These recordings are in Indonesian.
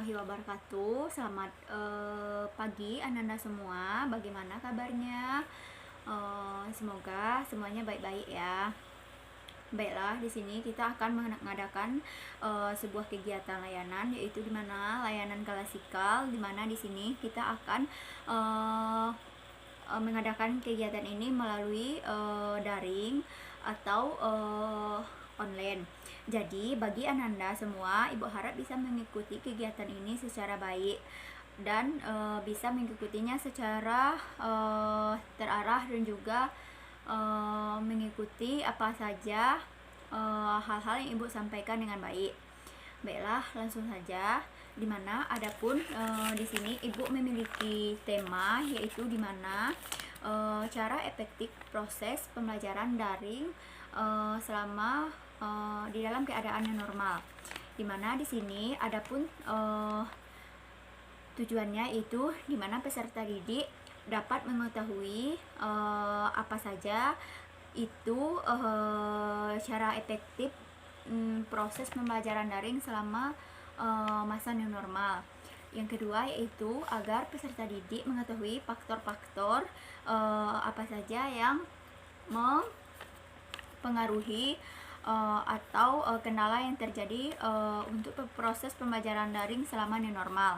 warahmatullahi wabarakatuh. Selamat pagi Ananda semua. Bagaimana kabarnya? Semoga semuanya baik-baik ya. Baiklah, di sini kita akan mengadakan sebuah kegiatan layanan, yaitu di mana layanan klasikal, di mana di sini kita akan mengadakan kegiatan ini melalui daring atau online. Jadi bagi Ananda semua, Ibu harap bisa mengikuti kegiatan ini secara baik dan bisa mengikutinya secara terarah dan juga mengikuti apa saja hal-hal yang Ibu sampaikan dengan baik. Baiklah, langsung saja. Dimana adapun di sini Ibu memiliki tema, yaitu dimana cara efektif proses pembelajaran daring selama di dalam keadaan yang normal. Dimana di sini adapun tujuannya itu dimana peserta didik dapat mengetahui apa saja itu cara efektif proses pembelajaran daring selama masa new normal. Yang kedua yaitu agar peserta didik mengetahui faktor-faktor apa saja yang mempengaruhi atau kendala yang terjadi untuk proses pembelajaran daring selama new normal.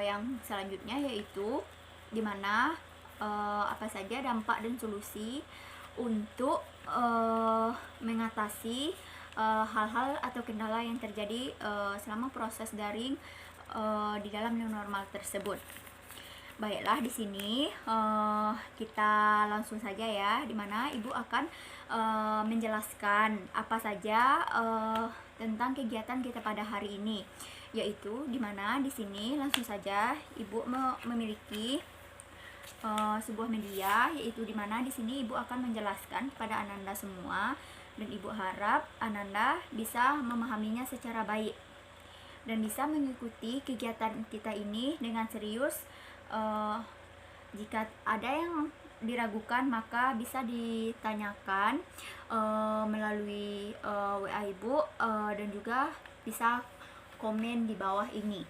Yang selanjutnya yaitu dimana apa saja dampak dan solusi untuk mengatasi hal-hal atau kendala yang terjadi selama proses daring di dalam new normal tersebut. Baiklah, di sini kita langsung saja ya, dimana Ibu akan menjelaskan apa saja tentang kegiatan kita pada hari ini, yaitu dimana di sini langsung saja Ibu memiliki sebuah media, yaitu dimana di sini Ibu akan menjelaskan kepada Ananda semua, dan Ibu harap Ananda bisa memahaminya secara baik dan bisa mengikuti kegiatan kita ini dengan serius. Jika ada yang diragukan maka bisa ditanyakan melalui WA Ibu dan juga bisa komen di bawah ini.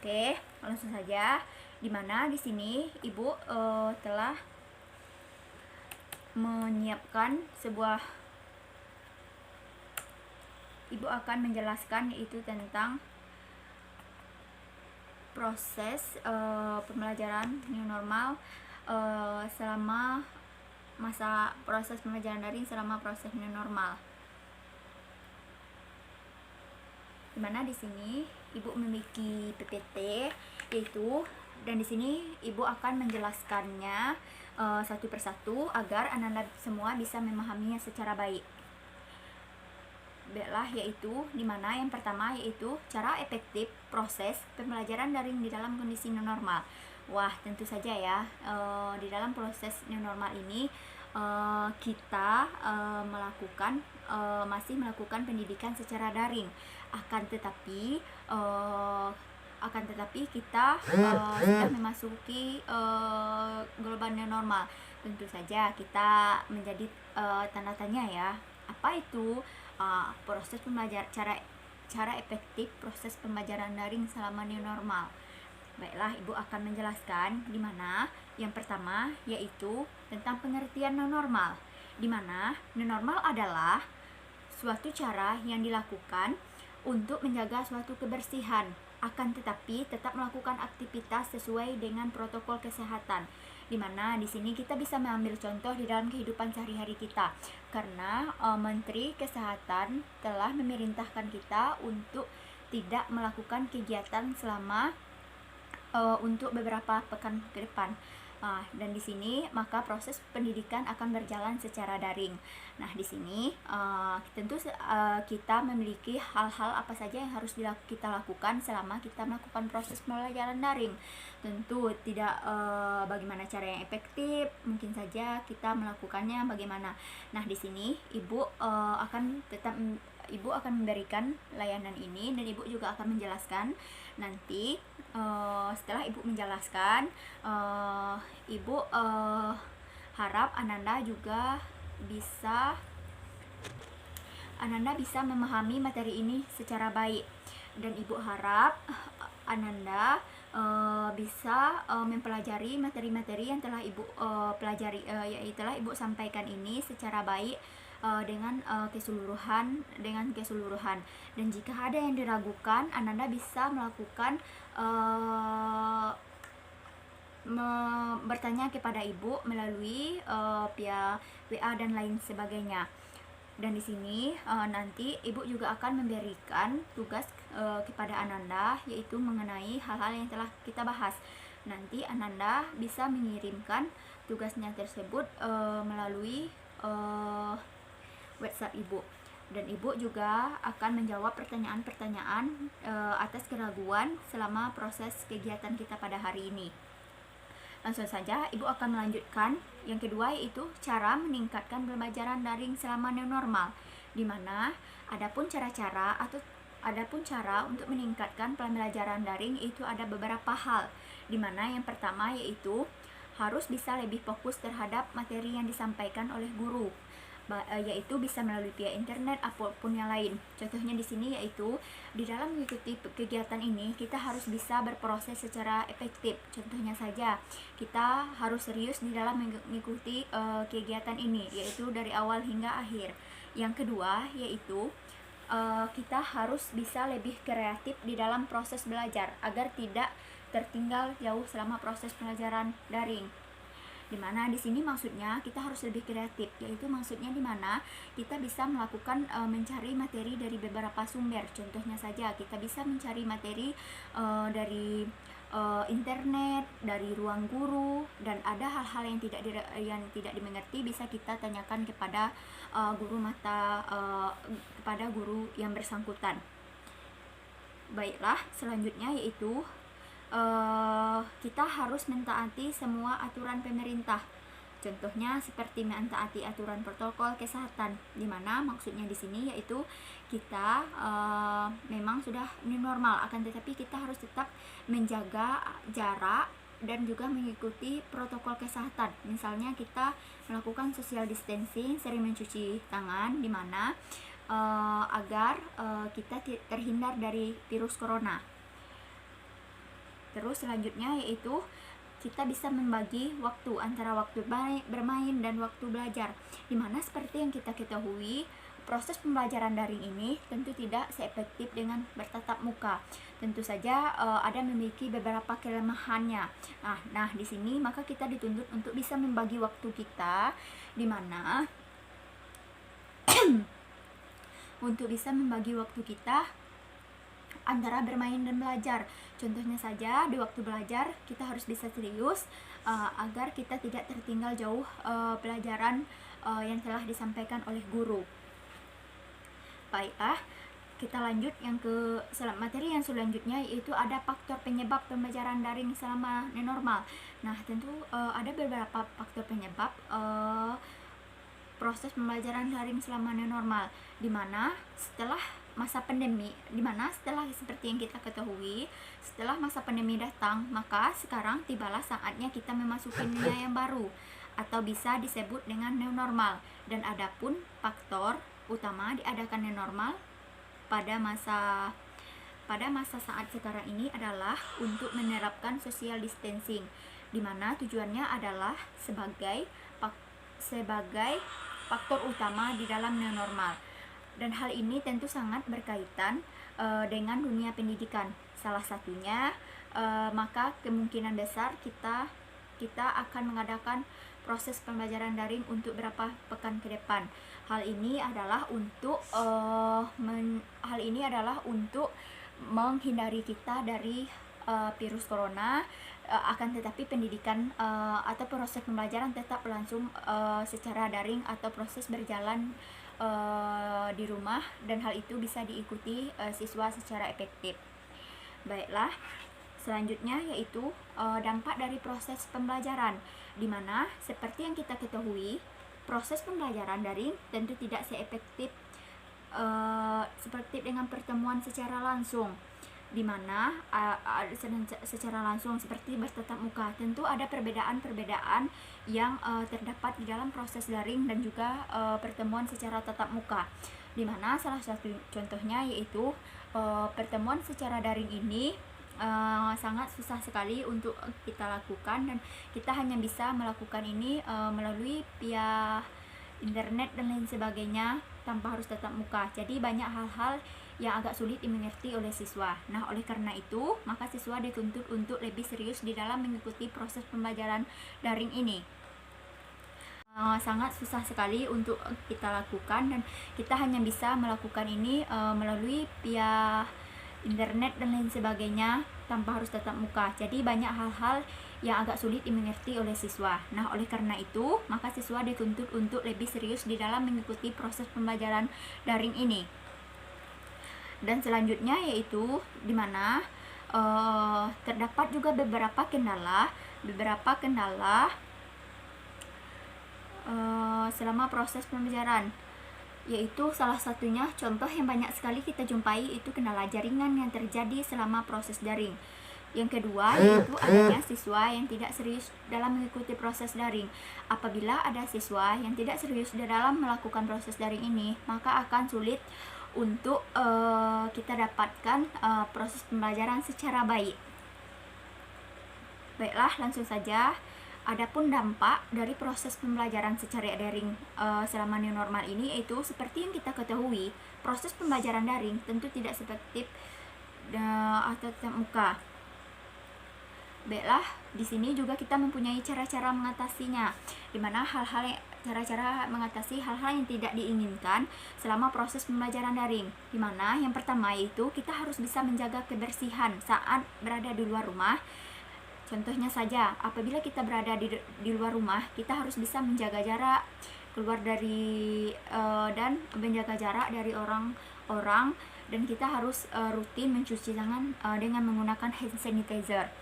Oke, langsung saja. Dimana di sini Ibu telah menyiapkan Ibu akan menjelaskan yaitu tentang proses pembelajaran new normal selama masa proses pembelajaran daring selama proses new normal. Dimana di sini Ibu memiliki PPT yaitu, dan di sini Ibu akan menjelaskannya satu persatu agar Ananda semua bisa memahaminya secara baik. Baiklah, yaitu dimana yang pertama yaitu cara efektif proses pembelajaran daring di dalam kondisi new normal. Wah, tentu saja ya, di dalam proses new normal ini kita masih melakukan pendidikan secara daring. Akan tetapi kita sudah memasuki global new normal. Tentu saja kita menjadi tanda tanya ya, apa itu proses pembelajaran, cara efektif proses pembelajaran daring selama new normal. Baiklah, Ibu akan menjelaskan di mana yang pertama yaitu tentang pengertian new normal. Di mana new normal adalah suatu cara yang dilakukan untuk menjaga suatu kebersihan, akan tetapi tetap melakukan aktivitas sesuai dengan protokol kesehatan. Dimana di sini kita bisa mengambil contoh di dalam kehidupan sehari-hari kita, karena Menteri Kesehatan telah memerintahkan kita untuk tidak melakukan kegiatan selama untuk beberapa pekan ke depan. Dan di sini maka proses pendidikan akan berjalan secara daring. Nah, di sini tentu kita memiliki hal-hal apa saja yang harus kita lakukan selama kita melakukan proses pembelajaran daring. Tentu tidak bagaimana cara yang efektif, mungkin saja kita melakukannya bagaimana. Nah, di sini Ibu akan memberikan layanan ini, dan Ibu juga akan menjelaskan nanti. Setelah Ibu menjelaskan, Ibu harap Ananda bisa memahami materi ini secara baik. Dan Ibu harap Ananda bisa mempelajari materi-materi yang telah Ibu pelajari, yaitu telah Ibu sampaikan ini secara baik dengan keseluruhan. Dan jika ada yang diragukan, Ananda bisa melakukan bertanya kepada Ibu melalui via WA dan lain sebagainya. Dan di sini nanti Ibu juga akan memberikan tugas kepada Ananda, yaitu mengenai hal-hal yang telah kita bahas. Nanti Ananda bisa mengirimkan tugasnya tersebut melalui WhatsApp Ibu. Dan Ibu juga akan menjawab pertanyaan-pertanyaan atas keraguan selama proses kegiatan kita pada hari ini. Langsung saja Ibu akan melanjutkan yang kedua, yaitu cara meningkatkan pembelajaran daring selama new normal, di mana adapun cara untuk meningkatkan pembelajaran daring itu ada beberapa hal, di mana yang pertama yaitu harus bisa lebih fokus terhadap materi yang disampaikan oleh guru, yaitu bisa melalui via internet apapun yang lain. Contohnya di sini yaitu di dalam mengikuti kegiatan ini kita harus bisa berproses secara efektif. Contohnya saja kita harus serius di dalam mengikuti kegiatan ini, yaitu dari awal hingga akhir. Yang kedua yaitu kita harus bisa lebih kreatif di dalam proses belajar agar tidak tertinggal jauh selama proses pelajaran daring. Dimana di sini maksudnya kita harus lebih kreatif, yaitu maksudnya dimana kita bisa melakukan mencari materi dari beberapa sumber. Contohnya saja kita bisa mencari materi dari internet, dari ruang guru, dan ada hal-hal yang tidak dimengerti bisa kita tanyakan kepada kepada guru yang bersangkutan. Baiklah, selanjutnya yaitu kita harus mentaati semua aturan pemerintah. Contohnya seperti mentaati aturan protokol kesehatan, di mana maksudnya di sini yaitu kita memang sudah new normal, akan tetapi kita harus tetap menjaga jarak dan juga mengikuti protokol kesehatan. Misalnya kita melakukan social distancing, sering mencuci tangan, di mana agar kita terhindar dari virus corona. Terus selanjutnya yaitu kita bisa membagi waktu antara waktu bermain dan waktu belajar, dimana seperti yang kita ketahui proses pembelajaran daring ini tentu tidak seefektif dengan bertatap muka. Tentu saja ada memiliki beberapa kelemahannya. Nah di sini maka kita dituntut untuk bisa membagi waktu kita, dimana untuk bisa membagi waktu kita antara bermain dan belajar. Contohnya saja di waktu belajar kita harus bisa serius agar kita tidak tertinggal jauh pelajaran yang telah disampaikan oleh guru. Baiklah, kita lanjut yang ke materi yang selanjutnya, yaitu ada faktor penyebab pembelajaran daring selama new normal. Nah tentu ada beberapa faktor penyebab proses pembelajaran daring selama new normal, dimana setelah masa pandemi, dimana setelah seperti yang kita ketahui, setelah masa pandemi datang, maka sekarang tibalah saatnya kita memasuki dunia yang baru atau bisa disebut dengan new normal. Dan adapun faktor utama diadakan new normal pada masa saat sekarang ini adalah untuk menerapkan social distancing, dimana tujuannya adalah sebagai faktor utama di dalam new normal. Dan hal ini tentu sangat berkaitan dengan dunia pendidikan. Salah satunya maka kemungkinan besar kita akan mengadakan proses pembelajaran daring untuk beberapa pekan ke depan. Hal ini adalah untuk menghindari kita dari virus corona, akan tetapi pendidikan atau proses pembelajaran tetap berlangsung secara daring atau proses berjalan di rumah, dan hal itu bisa diikuti siswa secara efektif. Baiklah, selanjutnya yaitu dampak dari proses pembelajaran, dimana seperti yang kita ketahui proses pembelajaran daring tentu tidak seefektif seperti dengan pertemuan secara langsung, dimana secara langsung seperti bertatap muka. Tentu ada perbedaan-perbedaan yang terdapat di dalam proses daring dan juga pertemuan secara tatap muka, dimana salah satu contohnya yaitu pertemuan secara daring ini sangat susah sekali untuk kita lakukan, dan kita hanya bisa melakukan ini melalui via internet dan lain sebagainya tanpa harus tatap muka. Jadi banyak hal-hal yang agak sulit dimengerti oleh siswa. Nah, oleh karena itu, maka siswa dituntut untuk lebih serius di dalam mengikuti proses pembelajaran daring ini. Sangat susah sekali untuk kita lakukan, dan kita hanya bisa melakukan ini melalui via internet dan lain sebagainya tanpa harus tatap muka. Jadi banyak hal-hal yang agak sulit dimengerti oleh siswa. Nah, oleh karena itu, maka siswa dituntut untuk lebih serius di dalam mengikuti proses pembelajaran daring ini. Dan selanjutnya yaitu dimana terdapat juga beberapa kendala selama proses pembelajaran, yaitu salah satunya contoh yang banyak sekali kita jumpai itu kendala jaringan yang terjadi selama proses daring. Yang kedua yaitu adanya siswa yang tidak serius dalam mengikuti proses daring. Apabila ada siswa yang tidak serius dalam melakukan proses daring ini, maka akan sulit untuk kita dapatkan proses pembelajaran secara baik. Baiklah, langsung saja. Adapun dampak dari proses pembelajaran secara daring selama new normal ini, yaitu seperti yang kita ketahui, proses pembelajaran daring tentu tidak seperti atau tatap muka. Baiklah, di sini juga kita mempunyai cara-cara mengatasinya, di mana cara-cara mengatasi hal-hal yang tidak diinginkan selama proses pembelajaran daring. Di mana yang pertama yaitu kita harus bisa menjaga kebersihan saat berada di luar rumah. Contohnya saja, apabila kita berada di luar rumah, kita harus bisa menjaga jarak keluar dari dan menjaga jarak dari orang-orang, dan kita harus rutin mencuci tangan dengan menggunakan hand sanitizer.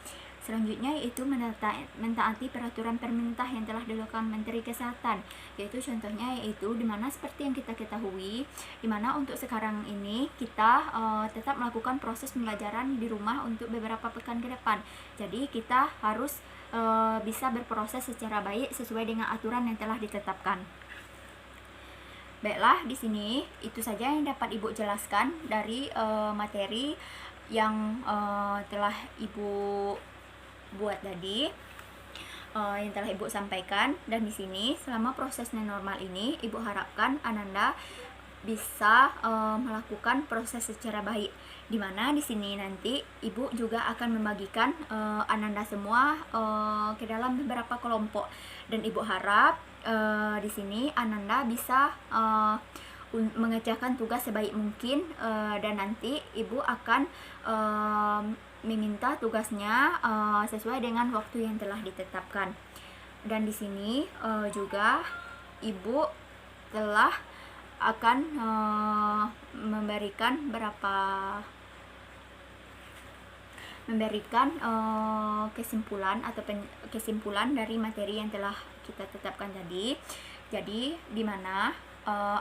Selanjutnya yaitu mentaati peraturan pemerintah yang telah dilakukan Menteri Kesehatan, yaitu contohnya yaitu dimana seperti yang kita ketahui, dimana untuk sekarang ini kita tetap melakukan proses pembelajaran di rumah untuk beberapa pekan ke depan. Jadi kita harus bisa berproses secara baik sesuai dengan aturan yang telah ditetapkan. Baiklah, di sini itu saja yang dapat Ibu jelaskan dari materi yang telah Ibu buat tadi, yang telah Ibu sampaikan. Dan di sini selama proses new normal ini, Ibu harapkan Ananda bisa melakukan proses secara baik, dimana di sini nanti Ibu juga akan membagikan Ananda semua ke dalam beberapa kelompok, dan Ibu harap di sini Ananda bisa mengerjakan tugas sebaik mungkin, dan nanti Ibu akan meminta tugasnya sesuai dengan waktu yang telah ditetapkan. Dan di sini juga Ibu telah akan memberikan kesimpulan atau kesimpulan dari materi yang telah kita tetapkan tadi. Jadi di mana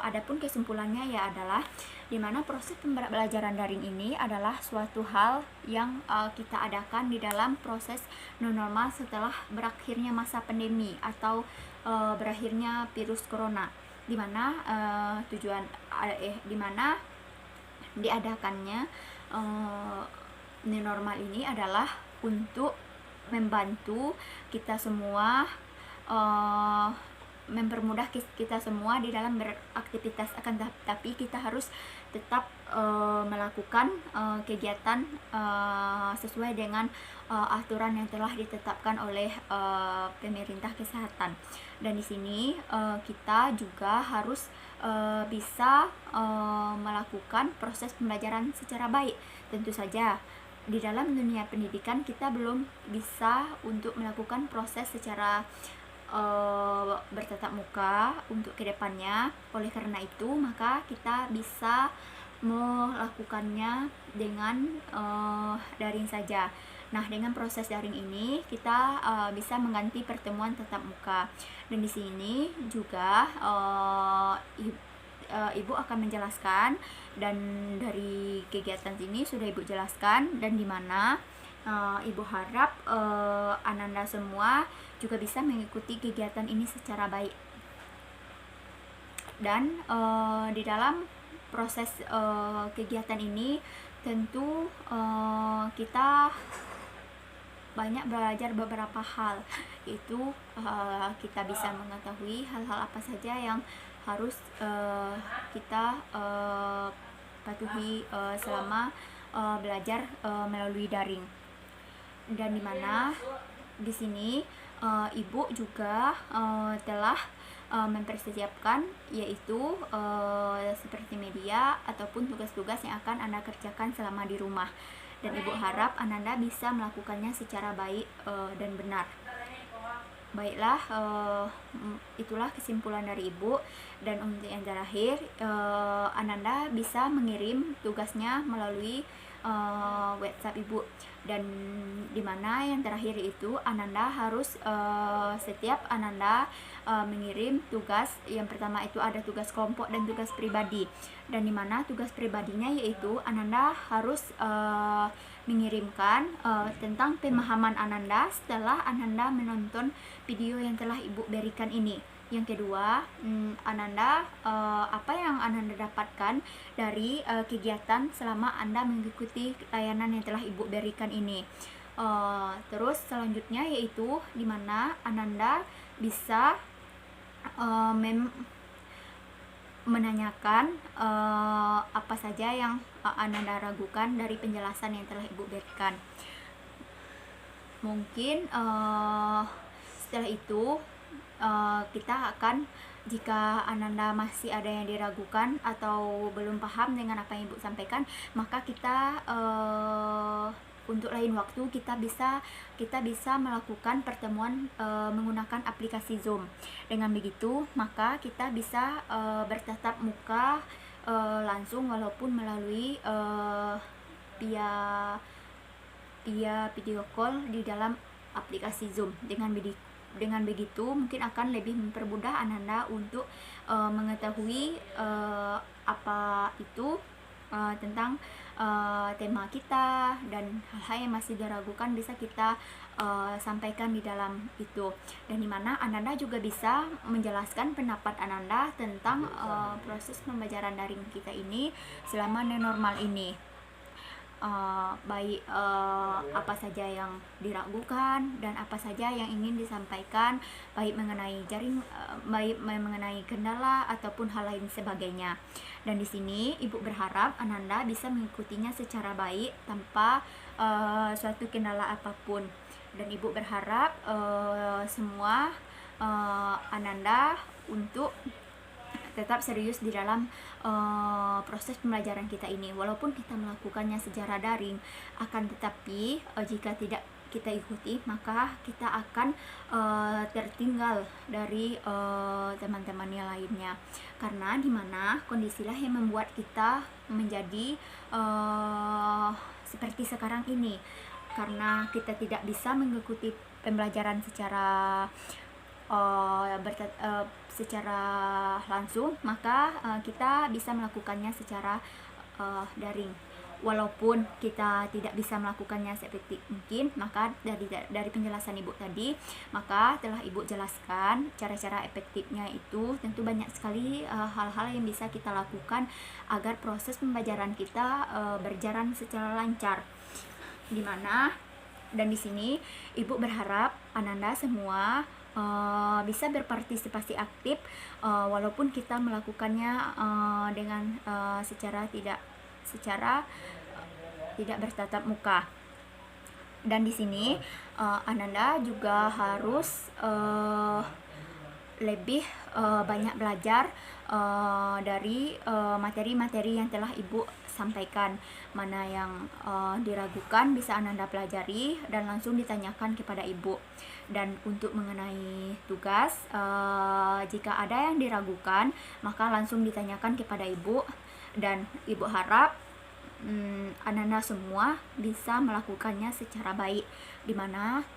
adapun kesimpulannya ya adalah dimana proses pembelajaran daring ini adalah suatu hal yang kita adakan di dalam proses new normal setelah berakhirnya masa pandemi atau berakhirnya virus corona, dimana dimana diadakannya new normal ini adalah untuk membantu kita semua, mempermudah kita semua di dalam beraktivitas, akan tapi kita harus tetap melakukan kegiatan sesuai dengan aturan yang telah ditetapkan oleh pemerintah kesehatan. Dan di sini kita juga harus bisa melakukan proses pembelajaran secara baik. Tentu saja di dalam dunia pendidikan kita belum bisa untuk melakukan proses secara bertatap muka untuk kedepannya. Oleh karena itu maka kita bisa melakukannya dengan daring saja. Nah, dengan proses daring ini kita bisa mengganti pertemuan tatap muka. Dan di sini juga Ibu akan menjelaskan, dan dari kegiatan ini sudah Ibu jelaskan, dan di mana Ibu harap Ananda semua juga bisa mengikuti kegiatan ini secara baik. Dan di dalam proses kegiatan ini tentu kita banyak belajar beberapa hal, yaitu kita bisa mengetahui hal-hal apa saja yang harus kita patuhi selama belajar melalui daring. Dan dimana di sini ibu juga telah mempersiapkan, yaitu seperti media ataupun tugas-tugas yang akan Anda kerjakan selama di rumah, dan ibu harap Ananda bisa melakukannya secara baik dan benar. Baiklah, itulah kesimpulan dari ibu. Dan untuk yang terakhir, Ananda bisa mengirim tugasnya melalui WhatsApp ibu. Dan dimana yang terakhir itu Ananda harus setiap Ananda mengirim tugas, yang pertama itu ada tugas kelompok dan tugas pribadi. Dan dimana tugas pribadinya yaitu Ananda harus mengirimkan tentang pemahaman Ananda setelah Ananda menonton video yang telah ibu berikan ini. Yang kedua, Ananda apa yang Ananda dapatkan dari kegiatan selama Anda mengikuti layanan yang telah ibu berikan ini. Terus selanjutnya yaitu dimana Ananda bisa menanyakan apa saja yang Ananda ragukan dari penjelasan yang telah ibu berikan. Mungkin setelah itu kita akan, jika Ananda masih ada yang diragukan atau belum paham dengan apa yang ibu sampaikan, maka kita untuk lain waktu kita bisa melakukan pertemuan menggunakan aplikasi Zoom. Dengan begitu maka kita bisa bertatap muka langsung walaupun melalui via video call di dalam aplikasi Zoom. Dengan begitu mungkin akan lebih mempermudah Ananda untuk mengetahui apa itu tentang tema kita, dan hal-hal yang masih diragukan bisa kita sampaikan di dalam itu. Dan dimana Ananda juga bisa menjelaskan pendapat Ananda tentang proses pembelajaran daring kita ini selama new normal ini. Baik apa saja yang diragukan dan apa saja yang ingin disampaikan, baik mengenai baik mengenai kendala ataupun hal lain sebagainya. Dan di sini ibu berharap Ananda bisa mengikutinya secara baik tanpa suatu kendala apapun. Dan ibu berharap semua Ananda untuk tetap serius di dalam proses pembelajaran kita ini. Walaupun kita melakukannya secara daring, akan tetapi jika tidak kita ikuti, maka kita akan tertinggal dari teman-teman yang lainnya. Karena dimana kondisilah yang membuat kita menjadi seperti sekarang ini. Karena kita tidak bisa mengikuti pembelajaran secara langsung, maka kita bisa melakukannya secara daring. Walaupun kita tidak bisa melakukannya seefektif mungkin, maka dari penjelasan ibu tadi, maka telah ibu jelaskan cara-cara efektifnya itu. Tentu banyak sekali hal-hal yang bisa kita lakukan agar proses pembelajaran kita berjalan secara lancar. Dan di sini ibu berharap Ananda semua bisa berpartisipasi aktif walaupun kita melakukannya dengan secara tidak bertatap muka. Dan di sini Ananda juga harus lebih banyak belajar dari materi-materi yang telah ibu sampaikan. Mana yang diragukan bisa Ananda pelajari dan langsung ditanyakan kepada ibu. Dan untuk mengenai tugas, jika ada yang diragukan, maka langsung ditanyakan kepada ibu. Dan ibu harap Ananda semua bisa melakukannya secara baik, dimana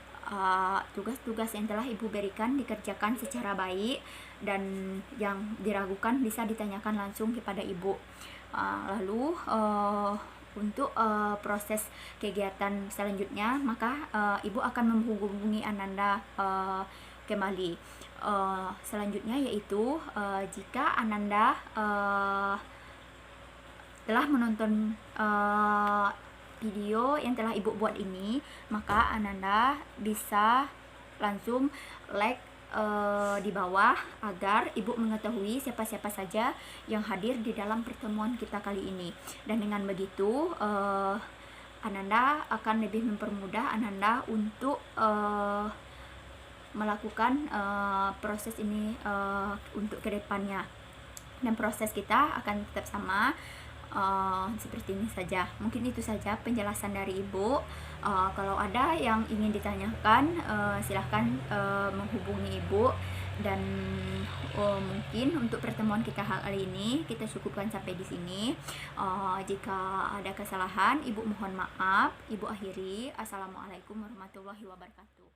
tugas-tugas yang telah ibu berikan dikerjakan secara baik, dan yang diragukan bisa ditanyakan langsung kepada ibu. Lalu untuk proses kegiatan selanjutnya, maka ibu akan menghubungi Ananda kembali. Selanjutnya yaitu jika Ananda Setelah menonton video yang telah Ibu buat ini, maka Ananda bisa langsung like di bawah agar Ibu mengetahui siapa-siapa saja yang hadir di dalam pertemuan kita kali ini. Dan dengan begitu Ananda akan lebih mempermudah Ananda untuk melakukan proses ini untuk kedepannya. Dan proses kita akan tetap sama seperti ini saja. Mungkin itu saja penjelasan dari Ibu. Kalau ada yang ingin ditanyakan, silahkan menghubungi Ibu. Dan mungkin untuk pertemuan kita kali ini kita cukupkan sampai di sini. Jika ada kesalahan, Ibu mohon maaf. Ibu akhiri. Assalamualaikum warahmatullahi wabarakatuh.